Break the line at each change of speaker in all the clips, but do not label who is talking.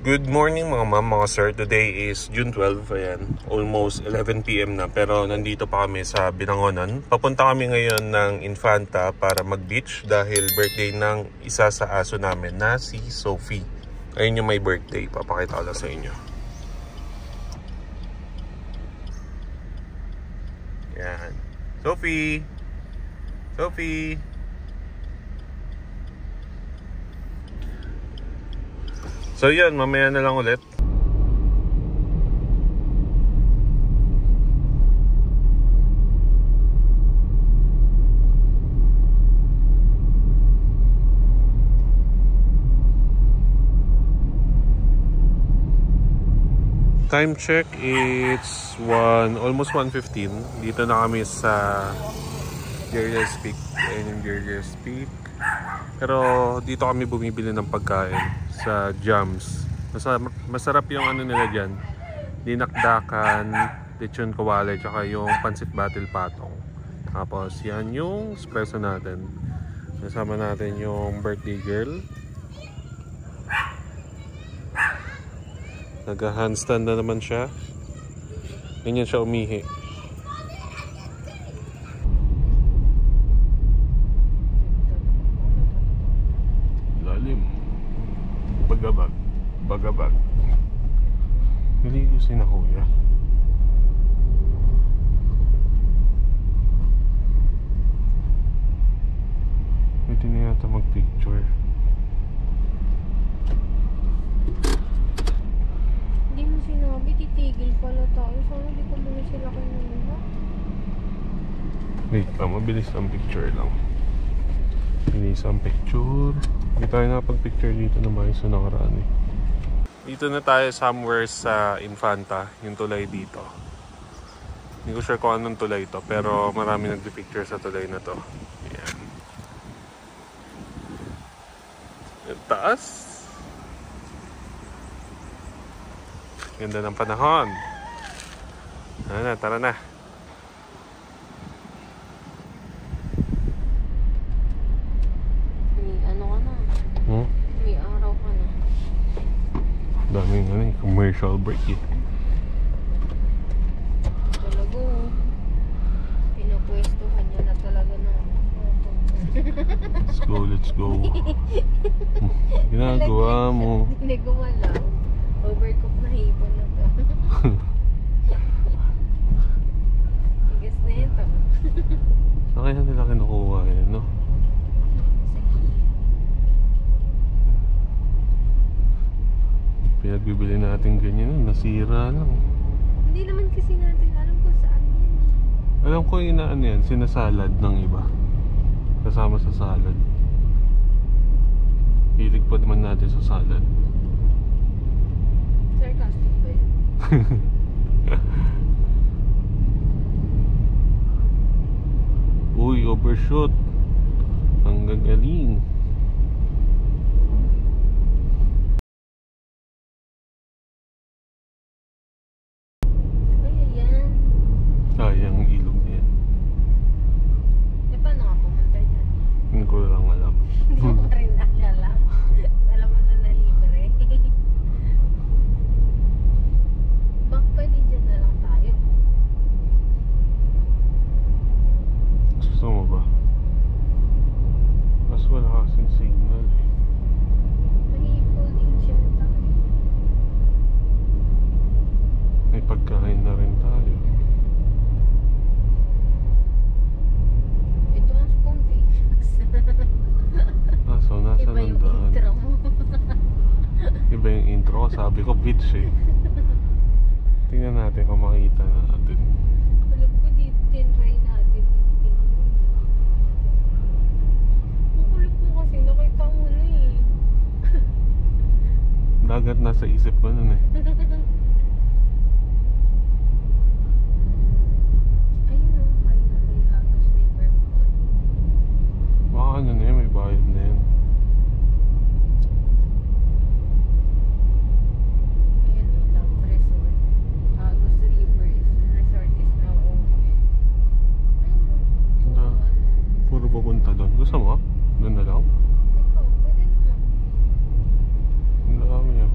Good morning mga ma'am, mga sir. Today is June 12, ayan. Almost 11 PM na, pero nandito pa kami sa Binangonan. Papunta kami ngayon ng Infanta para mag-beach dahil birthday ng isa sa aso namin na si Sophie. Ayun yung may birthday, papakita ko lang sa inyo. Ayan. Sophie! Sophie! So yun, mamaya na lang ulit. Time check, it's almost 1:15. Dito na kami sa Gerges Peak. Ayun yung Gerges Peak. Pero dito kami bumibili ng pagkain sa Jams. Masarap yung ano nila dyan. Dinakdakan, lechon kawali, tsaka yung pansit batil patong. Tapos yan yung espresso natin. Kasama natin yung birthday girl. Nag-handstand na naman siya. Ganyan siya umihi. Bagabag. Naligo si na kuya. Pwede na yata mag-picture.
Hindi mo sinabi, titigil pala tayo. Sana di ko muna sila kanina.
Wait lang, mabilis ang picture lang. Bilis ang picture. Hindi tayo nakapag-picture dito na maayos na nakaraan eh. Dito na tayo somewhere sa Infanta, yung tulay dito. Hindi ko sure kung anong tulay ito, pero marami nagpipicture sa tulay na to. Ayan. Yung taas. Ganda ng panahon. Tara na. Daming commercial break eh.
Talaga, pinapwestuhan niya na talaga na.
Let's go. Ginagawa mo.
Hindi gumalaw. Overcook na hipon na to. Tigas na ito.
Saan kaya nila kinukuha yun, no? Pinagbibili natin ganyan, nasira lang.
Hindi naman kasi natin alam kung saan yan eh.
Alam ko yung ano yan, sinasalad ng iba. Kasama sa salad. Hilig pa naman natin sa salad.
Sarcastic ba yun?
Uy, overshoot. Ang gagaling. Yung ilog niya.
Eh, paano nga pumunta dyan?
Hindi ko lang alam.
Hindi ko pa rin alam. Alam mo na libre. Bak, pwede dyan na lang tayo.
Gusto mo ba? Mas wala kasing signal eh.
Mag-i-folding chair tayo.
May pagkain na rin tayo. So nasa
iba yung
nandaan.
intro mo.
Iba yung intro ko, sabi ko beach eh. Tingnan natin kung makita natin.
Alam ko dito tinry natin. Kukulit mo kasi nakita mo na eh.
Dagat nasa isip ko nun eh.
Ayun o, finally Agos Riverfront.
Baka ano na yun, may bayad na yun.
Ayun o, Love Resort. Agos River Resort is now open. Ayun o.
Puro pupunta doon. Gusto mo? Doon na lang?
Ikaw, pwede naman.
Ang dami yun.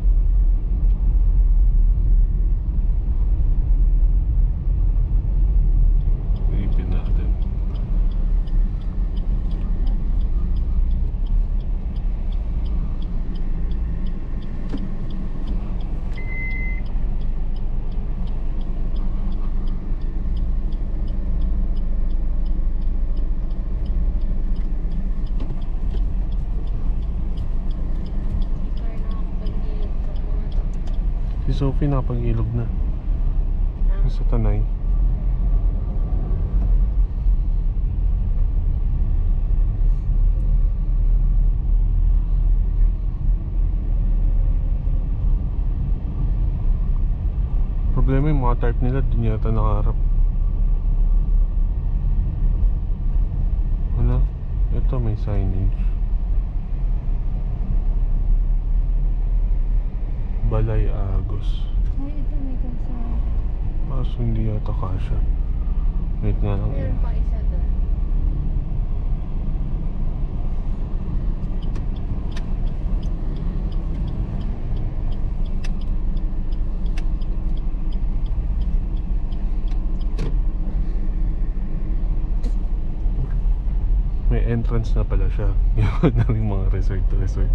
Si Sophie napag-ilog na. Sa Tanay. Problema yung mga type nila, dun yata nakaharap. Wala. Ito may signage. Balay Agos.
Ay, ito may kasama.
Kaso hindi yata kasha. Wait nga lang.
Meron pa isa doon.
May entrance na pala siya. Yun na rin mga resort to resort.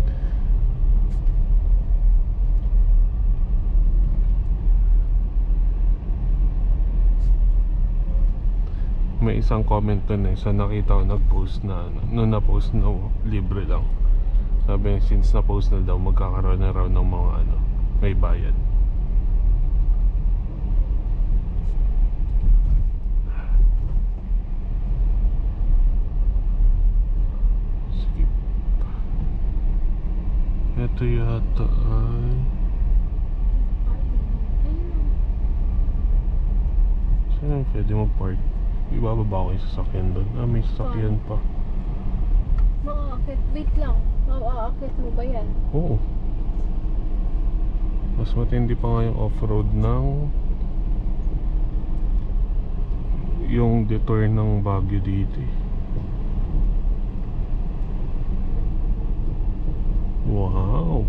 May isang comment dun eh. So nakita ko nag-post na nung na-post na libre lang. Sabi since na-post na daw magkakaroon na raw ng mga may bayad. Skip. Ito yata ay saan pwede mo park? Ibababa ko yung sasakyan doon. May sasakyan pa.
Maaakit. Wait lang. Maaakit mo ba yan?
Oo. Mas matindi pa nga yung off-road ng yung detour ng Baguio dito. Wow.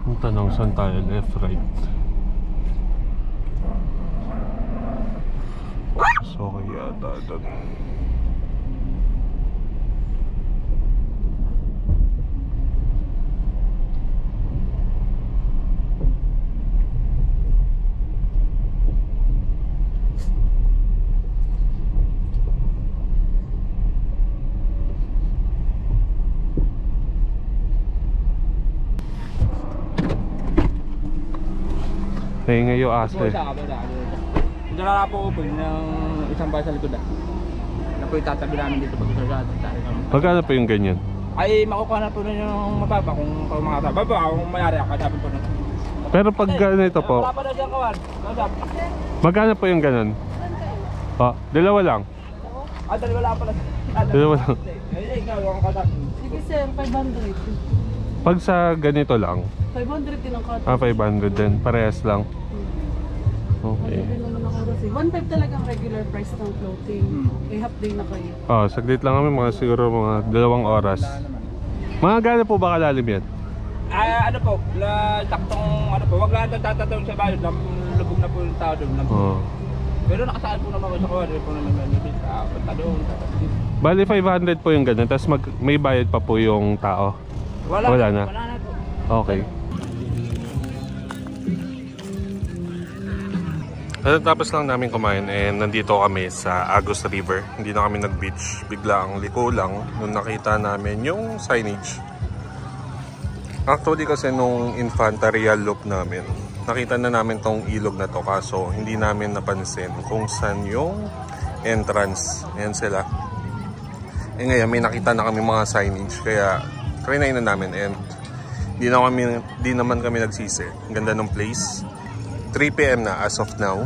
Ang tanong saan tayo? Left, right? So kaya yata doon. Pahinga yung aso eh.
Diyan na po po ng isang bahay sa likod na. Na po itatabi namin dito pag sa
Magkano po yung ganyan?
ay makukuha na po rin yung mababa kung mga mababa kung mayari ako kasapin po nun.
Pero pag ganito po,
Wala pa daw siyang kawan.
magkano po yung ganun? Pa, dalawa lang.
Dalawa lang pala.
Dalawa lang.
Ay, ikaw ang kasapin.
Sige sir, 500.
Pag sa ganito lang,
500 din ang cut.
500 din. Parehas lang. Okay.
Ano naman ako kasi. 1.5 talagang regular price ng clothing. May half day na kayo.
Oh, saglit lang kami, mga siguro mga 2 oras. Mga gano'n po ba kalalim yan?
Ano po, taktong ano po, wag lang tatatawag sa bayo, lubog na po yung tao doon.
Oh.
Pero nakasaan po naman sa kawan, po naman punta doon.
Bali 500 po yung gano'n, tapos may bayad pa po yung tao. Wala na.
Wala na po.
Okay. Tapos lang namin kumain and nandito kami sa Agos River. Hindi na kami nag-beach. Biglang liko lang nung nakita namin yung signage. Actually kasi nung Infanteria loop namin, nakita na namin tong ilog na to kaso hindi namin napansin kung saan yung entrance. Ayan sila. Eh ngayon may nakita na kami mga signage kaya trinay na namin and di naman kami nagsisi. Ang ganda ng place. 3 PM na as of now.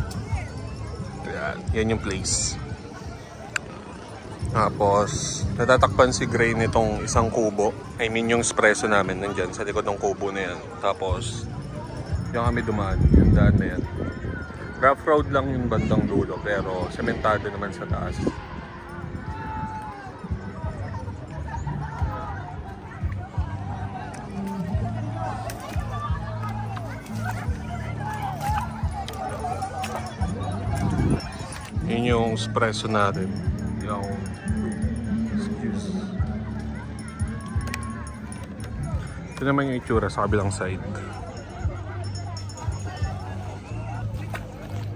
Yan yung place. Tapos natatakpan si Gray nitong isang kubo. I mean yung espresso namin nandyan sa likod ng kubo na yan. Tapos yung kami dumaan, yung daan na yan. Rough road lang yung bandang dulo pero sementado naman sa taas. Yun yung espresso natin. Yung excuse. Ito naman yung itsura sa kabilang side.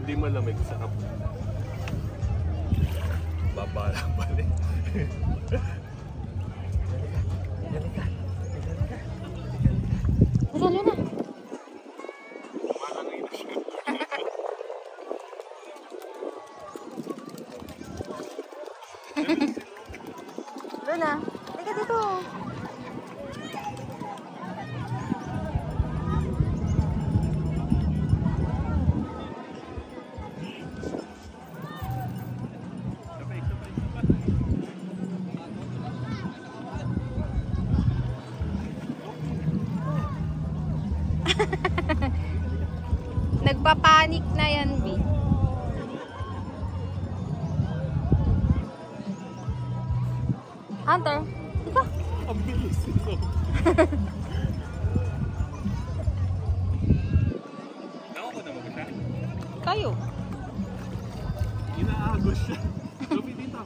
Hindi malamig, sarap. Baba lang balik.
Lalo na. Luna, teka dito. Nagpapanik na yan, B. Hunter, ika.
Ang bilis ito. Ako na mag siya?
Kayo.
Inaagos siya. Lupi dito.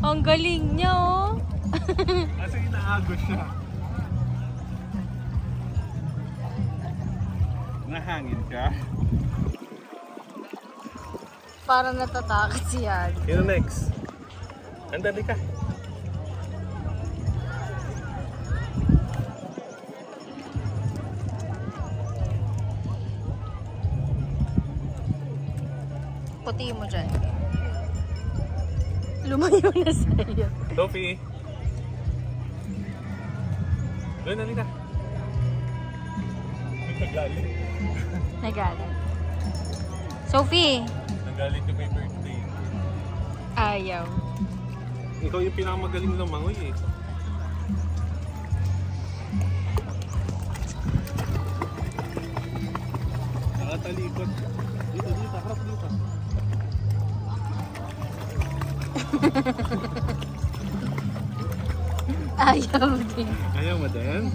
Ang galing niya, oh.
Kasi inaagos siya. Nahangin ka?
Parang natatakot siya.
Sino next? Andali ka.
Puti mo dyan. Lumayo na sa'yo.
Sophie! Doon, nali ka. Nagalit.
Nagalit. Sophie!
Nagalit yung may birthday.
Ayaw.
Ikaw yung pinakamagaling ng mangoy eh. Nakatalikot. Dito, harap dito.
Ayaw din.
Ayaw mo din?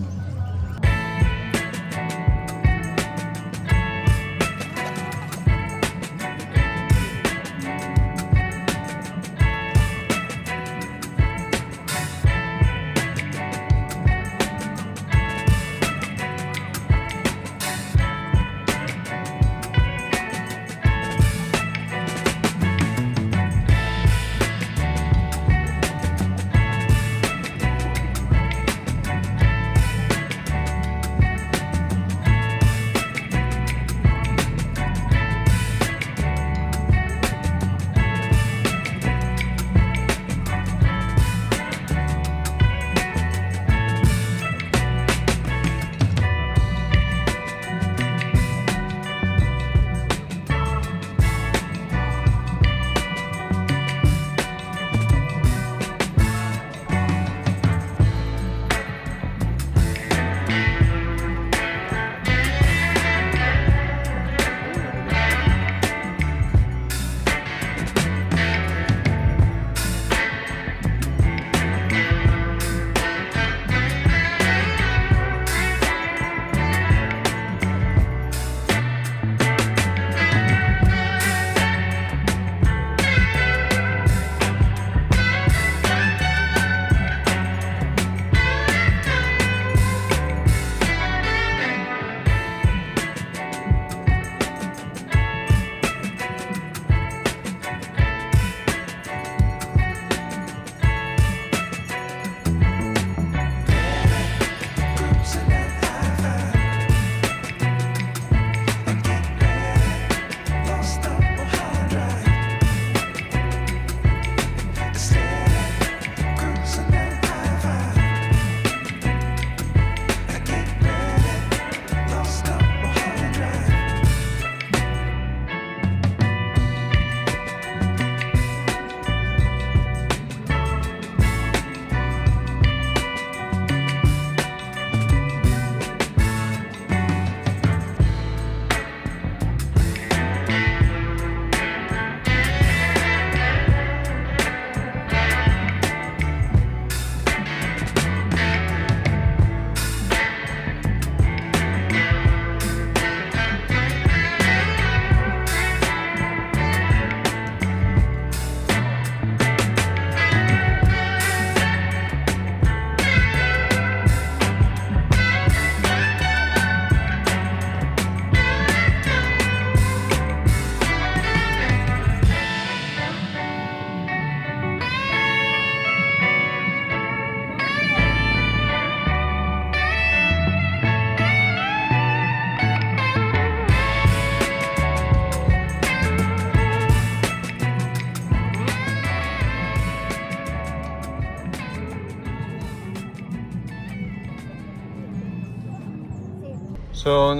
So,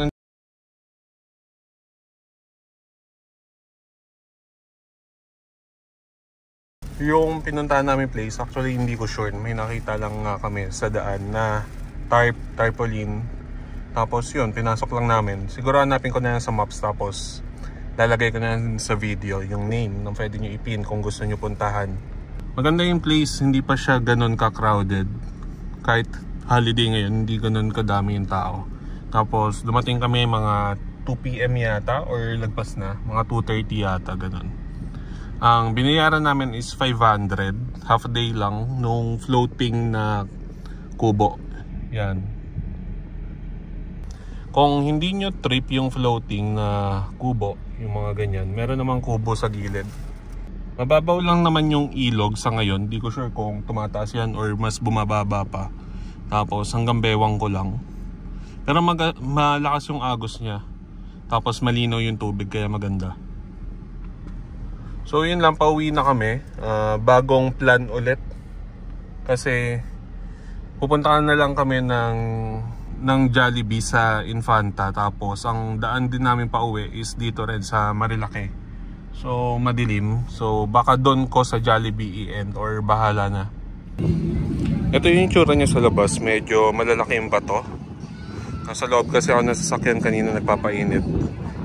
yung pinuntahan namin place, actually hindi ko sure. May nakita lang nga kami sa daan na tarpaulin. Tapos yun, pinasok lang namin. Siguro hanapin ko na yan sa maps, tapos lalagay ko na yan sa video yung name na pwede nyo ipin kung gusto nyo puntahan. Maganda yung place, hindi pa siya ganun ka-crowded. Kahit holiday ngayon, hindi ganun kadami yung tao. Tapos dumating kami mga 2 PM yata or lagpas na, mga 2:30 yata, ganun. Ang binayaran namin is 500, half day lang nung floating na kubo. Yan. Kung hindi nyo trip yung floating na kubo, yung mga ganyan, meron namang kubo sa gilid. Mababaw lang naman yung ilog sa ngayon. Di ko sure kung tumataas yan or mas bumababa pa. Tapos hanggang bewang ko lang. Pero malakas yung agos niya. Tapos malinaw yung tubig, kaya maganda. So yun lang, pauwi na kami. Bagong plan ulit. Kasi pupuntahan na lang kami ng Jollibee sa Infanta. Tapos ang daan din namin pauwi is dito rin sa Marilake. So madilim. So baka doon ko sa Jollibee i-end or bahala na. Ito yung tsura niya sa labas. Medyo malalaki yung bato. Nasa loob kasi ako nasasakyan kanina, nagpapainit.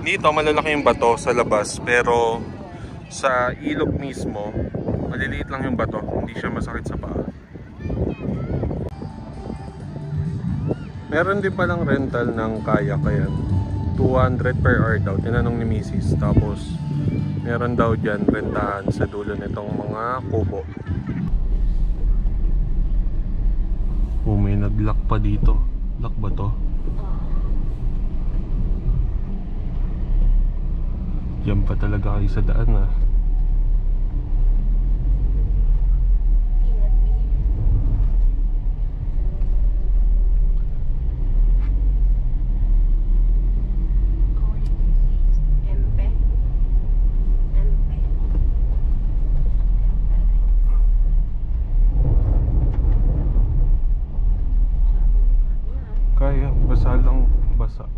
Dito malalaki yung bato sa labas, pero sa ilog mismo maliliit lang yung bato, hindi siya masakit sa paa. Meron din palang rental ng kayak, kaya 200 per hour daw, tinanong ni Mrs. Tapos meron daw dyan rentahan sa dulo nitong mga kubo. Oh, may nag-lock pa dito. Lock ba to? Diyan pa talaga kayo sa daan, ah. Kaya, basa lang, basa.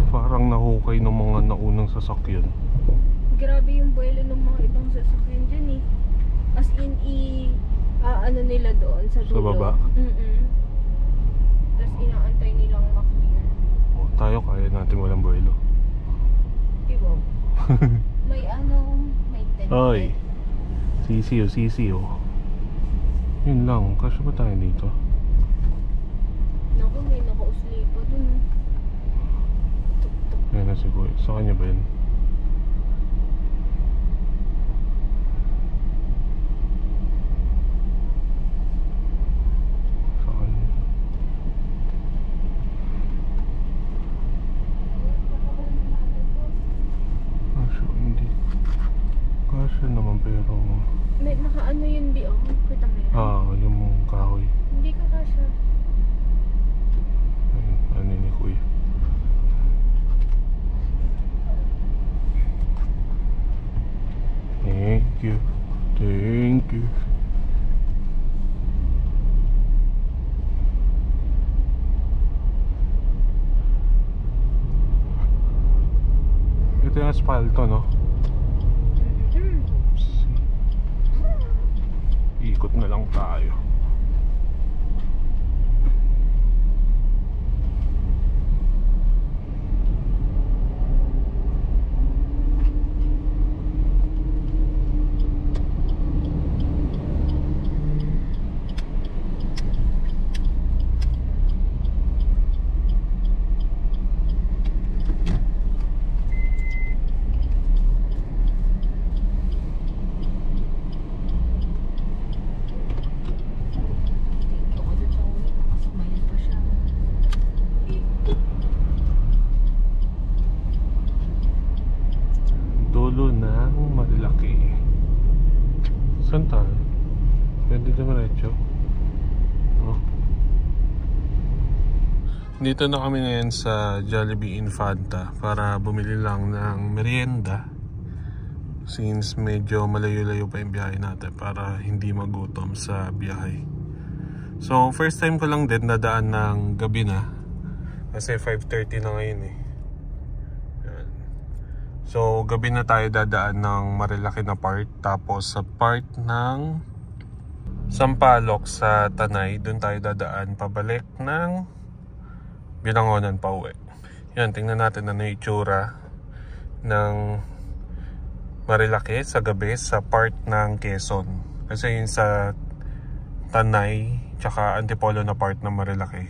Parang nahukay ng mga naunang sasakyan.
Grabe yung buwelo ng mga ibang sasakyan dyan eh. As in, ano nila doon sa dulo.
Sa baba?
Tapos inaantay nilang ma-clear.
Oh, tayo kaya natin walang buwelo.
Diba? May may tent.
Oy, sisiyo. Yun lang, kasya ba tayo dito?
Naku, may nakausli pa dun.
Yan na siguro. Sa kanya ba yun? Sa kanya. Kasya, hindi. Kasya naman, pero
May nakaano yun di oh. Kita mo yan?
yung kahoy.
Hindi ka kasha.
Ayun, ano ni kuya. Thank you. Ito yung asfalto, no? Oops. Ikot na lang tayo. Dulo ng Marilake. Saan tayo? Pwede dumiretso? Oh. Dito na kami ngayon sa Jollibee Infanta para bumili lang ng merienda, since medyo malayo-layo pa yung biyahe natin, para hindi magutom sa biyahe. So first time ko lang din nadaan ng gabi na. Kasi 5:30 na ngayon eh. Yan. So gabi na tayo dadaan ng Marilaki na part. Tapos sa part ng Sampaloc sa Tanay, doon tayo dadaan pabalik ng Binangonan pa uwi. Yan, tingnan natin ano yung itsura ng Marilaki sa gabi sa part ng Quezon. Kasi yun sa Tanay tsaka Antipolo na part ng Marilaki,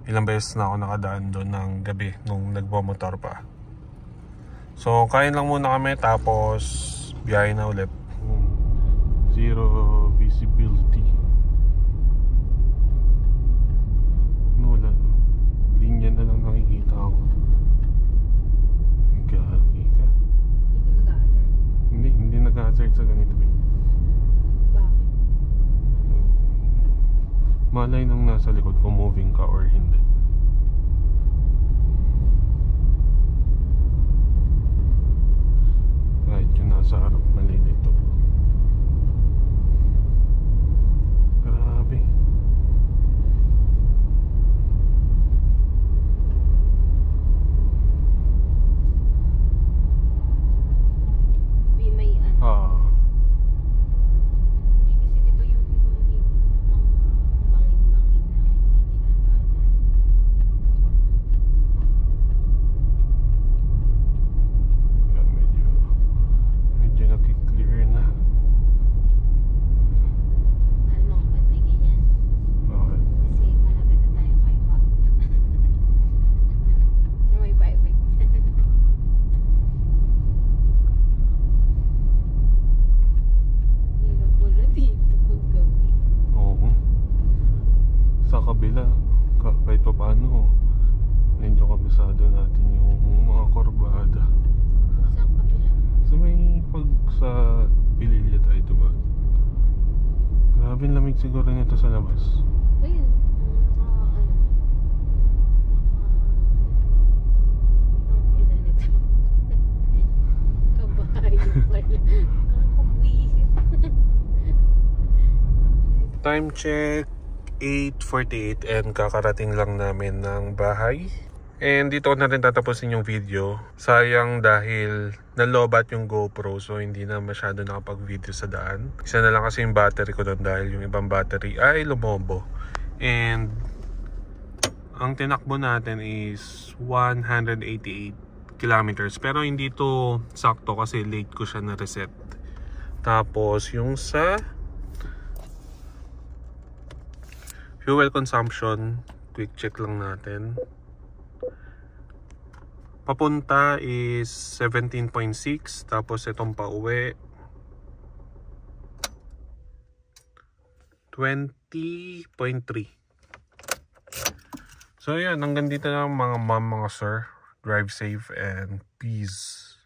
ilang beses na ako nakadaan doon ng gabi nung nagmamotor pa. So kain lang muna kami tapos biyahe na ulit. Zero visibility. Wala. Linya na lang nakikita ako. Gagi ka. Hindi nag-hazard sa ganito.
Bakit?
Malay nang nasa likod kung moving ka or hindi. Kahit yung nasa harap malilito. Grabe.
May ano. Hindi kasi diba yung mga bangin-bangin na hindi dinadaanan.
Yan, medyo nakiklear na.
Alam mo kung ba't may ganyan?
Okay.
Kasi malapit na tayo kay Hot. So may pa-effect. Hirap pala dito pag gabi.
Oo. Sa kabila, kahit pa paano, medyo kabisado natin yung mga kurbada.
Saan kabila?
So may pag sa Pililya tayo diba? Grabe lamig siguro nito sa labas.
Ayun. Kabahay pala. Nakakabwisit.
Time check 8:48 and kakarating lang namin ng bahay. And dito ko na rin tatapusin yung video. Sayang dahil nalobat yung GoPro, so hindi na masyado nakapag-video sa daan. Isa na lang kasi yung battery ko doon dahil yung ibang battery ay lumobo. And ang tinakbo natin is 188 kilometers. Pero hindi to sakto kasi late ko siya na-reset. Tapos yung sa fuel consumption, quick check lang natin. Papunta is 17.6, tapos itong pauwi 20.3. So yan, hanggang dito na mga ma'am, mga sir. Drive safe and peace.